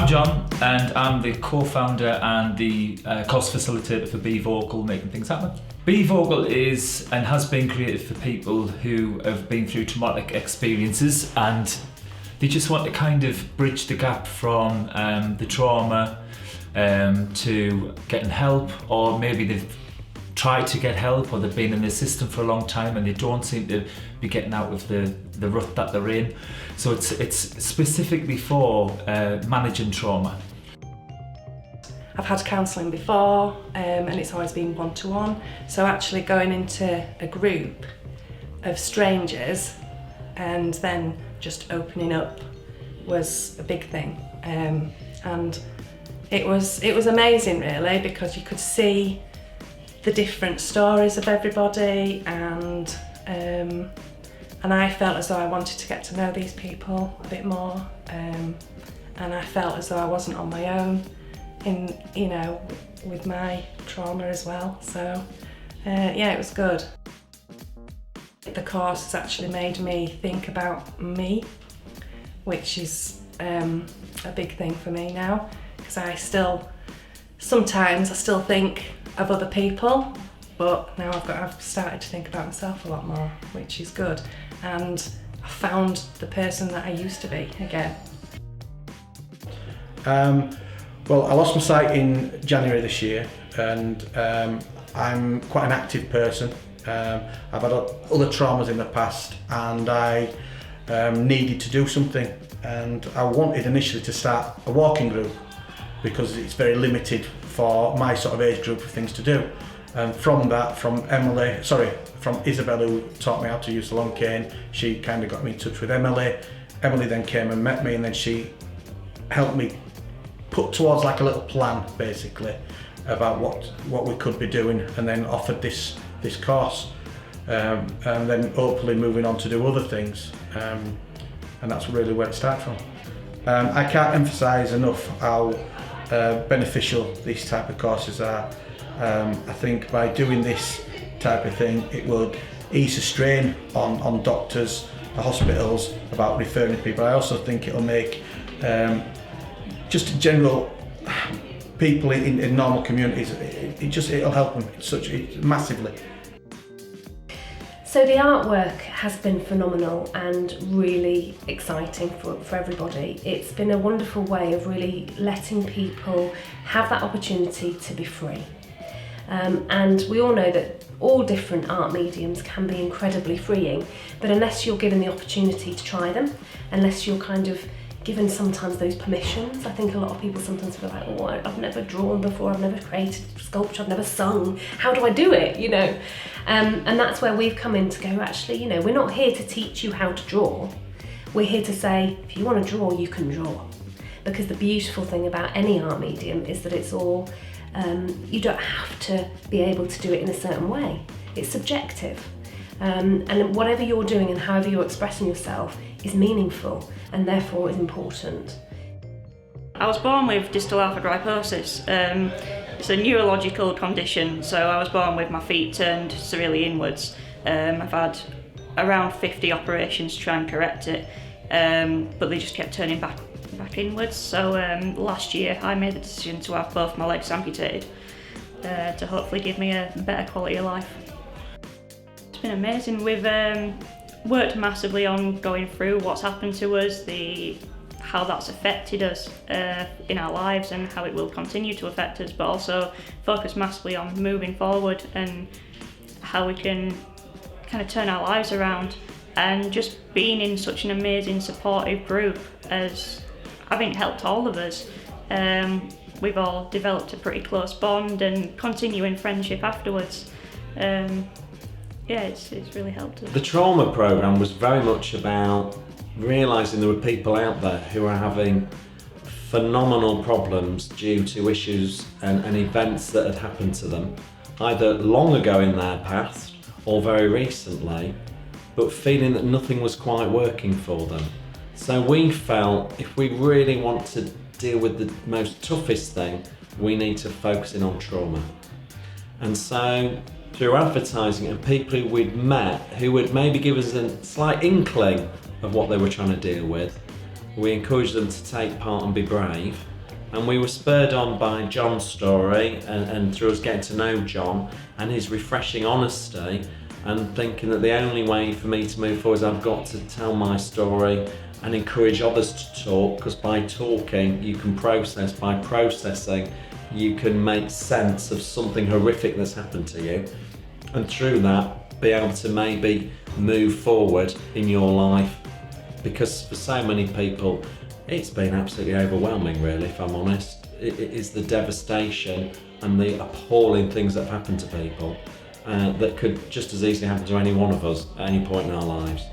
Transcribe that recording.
I'm John, and I'm the co-founder and the course facilitator for Be Vocal, Making Things Happen. Be Vocal is and has been created for people who have been through traumatic experiences, and they just want to kind of bridge the gap from the trauma to getting help, or maybe they've tried to get help, or they've been in the system for a long time and they don't seem to be getting out of the rut that they're in. So it's specifically for managing trauma. I've had counselling before and it's always been one-to-one, so actually going into a group of strangers and then just opening up was a big thing, and it was amazing really, because you could see the different stories of everybody, and I felt as though I wanted to get to know these people a bit more, and I felt as though I wasn't on my own in, you know, with my trauma as well. So yeah, it was good. The course has actually made me think about me, which is a big thing for me now, because sometimes I still think of other people, but now I've started to think about myself a lot more, which is good, and I found the person that I used to be again. Well, I lost my sight in January this year, and I'm quite an active person. I've had other traumas in the past, and I needed to do something, and I wanted initially to start a walking group because it's very limited for my sort of age group of things to do. And from Isabel, who taught me how to use the long cane, she kind of got me in touch with Emily. Emily then came and met me, and then she helped me put towards like a little plan basically about what we could be doing, and then offered this course, and then hopefully moving on to do other things, and that's really where it started from. I can't emphasise enough how beneficial these type of courses are. I think by doing this type of thing, it would ease the strain on doctors, the hospitals, about referring people. I also think it'll make just general people in normal communities, it'll help them massively. So the artwork has been phenomenal and really exciting for everybody. It's been a wonderful way of really letting people have that opportunity to be free. And we all know that all different art mediums can be incredibly freeing, but unless you're given the opportunity to try them, unless you're kind of given sometimes those permissions, I think a lot of people sometimes feel like, oh, I've never drawn before, I've never created sculpture, I've never sung, how do I do it, you know? And that's where we've come in to go, actually, you know, we're not here to teach you how to draw. We're here to say, if you want to draw, you can draw. Because the beautiful thing about any art medium is that it's all, you don't have to be able to do it in a certain way. It's subjective. And whatever you're doing and however you're expressing yourself is meaningful, and therefore is important. I was born with distal alpha-gryposis. It's a neurological condition, so I was born with my feet turned severely inwards. I've had around 50 operations to try and correct it, but they just kept turning back inwards. So last year I made the decision to have both my legs amputated to hopefully give me a better quality of life. It's been amazing. We've worked massively on going through what's happened to us, how that's affected us in our lives and how it will continue to affect us, but also focus massively on moving forward and how we can kind of turn our lives around, and just being in such an amazing supportive group as I think helped all of us. We've all developed a pretty close bond and continuing friendship afterwards. Yeah, it's really helped us. The trauma programme was very much about realising there were people out there who are having phenomenal problems due to issues and events that had happened to them, either long ago in their past or very recently, but feeling that nothing was quite working for them. So we felt if we really want to deal with the most toughest thing, we need to focus in on trauma. And so through advertising and people who we'd met who would maybe give us a slight inkling of what they were trying to deal with, we encouraged them to take part and be brave, And we were spurred on by John's story and through us getting to know John and his refreshing honesty, and thinking that the only way for me to move forward is I've got to tell my story and encourage others to talk, because by talking you can process, by processing you can make sense of something horrific that's happened to you, and through that be able to maybe move forward in your life. Because for so many people it's been absolutely overwhelming, really, if I'm honest. It is the devastation and the appalling things that have happened to people that could just as easily happen to any one of us at any point in our lives.